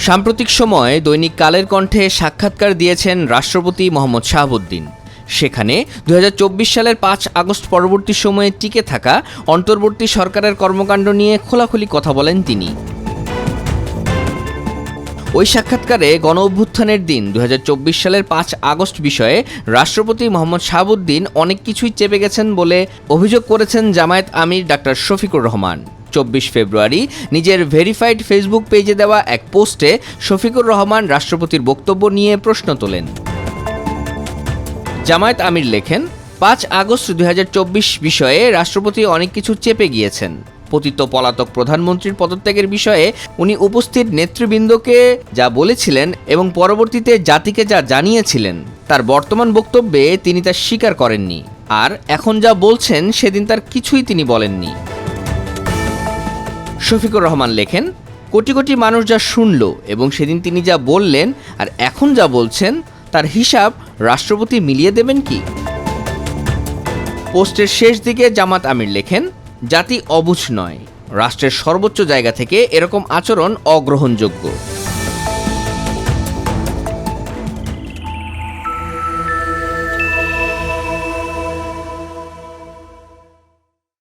সাম্প্রতিক সময়ে দৈনিক কালের কণ্ঠে সাক্ষাৎকার দিয়েছেন রাষ্ট্রপতি মোহাম্মদ শাহাবুদ্দিন। সেখানে ২০২৪ সালের ৫ আগস্ট পরবর্তী সময়ে টিকে থাকা অন্তর্বর্তী সরকারের কর্মকাণ্ড নিয়ে খোলাখুলি কথা বলেন তিনি। ওই সাক্ষাৎকারে গণঅভ্যুত্থানের দিন ২০২৪ সালের ৫ আগস্ট বিষয়ে রাষ্ট্রপতি মোহাম্মদ শাহাবুদ্দিন অনেক কিছুই চেপে গেছেন বলে অভিযোগ করেছেন জামায়াত আমির ডাক্তার শফিকুর রহমান। ২৪ ফেব্রুয়ারি নিজের ভেরিফাইড ফেসবুক পেজে দেওয়া এক পোস্টে শফিকুর রহমান রাষ্ট্রপতির বক্তব্য নিয়ে প্রশ্ন তোলেন। জামায়াত আমির লেখেন, ৫ আগস্ট ২০২৪ বিষয়ে রাষ্ট্রপতি অনেক কিছু চেপে গিয়েছেন। পতিত পলাতক প্রধানমন্ত্রীর পদত্যাগের বিষয়ে উনি উপস্থিত নেতৃবৃন্দকে যা বলেছিলেন এবং পরবর্তীতে জাতিকে যা জানিয়েছিলেন, তার বর্তমান বক্তব্যে তিনি তা স্বীকার করেননি। আর এখন যা বলছেন সেদিন তার কিছুই তিনি বলেননি। শফিকুর রহমান লেখেন, কোটি কোটি মানুষ যা শুনল এবং সেদিন তিনি যা বললেন আর এখন যা বলছেন তার হিসাব রাষ্ট্রপতি মিলিয়ে দেবেন কি? পোস্টের শেষ দিকে জামাত আমির লেখেন, জাতি অবুঝ নয়, রাষ্ট্রের সর্বোচ্চ জায়গা থেকে এরকম আচরণ অগ্রহণযোগ্য।